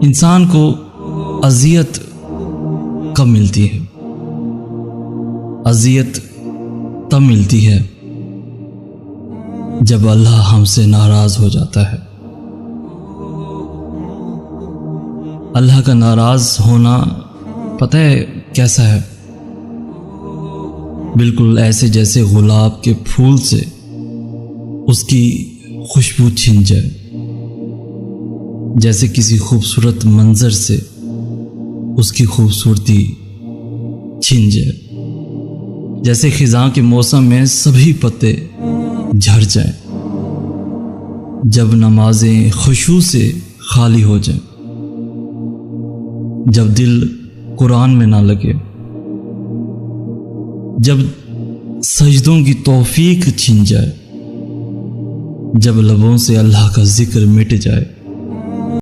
انسان کو اذیت کب ملتی ہے؟ اذیت تب ملتی ہے جب اللہ ہم سے ناراض ہو جاتا ہے۔ اللہ کا ناراض ہونا پتہ ہے کیسا ہے؟ بالکل ایسے جیسے گلاب کے پھول سے اس کی خوشبو چھن جائے، جیسے کسی خوبصورت منظر سے اس کی خوبصورتی چھن جائے، جیسے خزاں کے موسم میں سبھی پتے جھڑ جائیں، جب نمازیں خشوع سے خالی ہو جائیں، جب دل قرآن میں نہ لگے، جب سجدوں کی توفیق چھن جائے، جب لبوں سے اللہ کا ذکر مٹ جائے،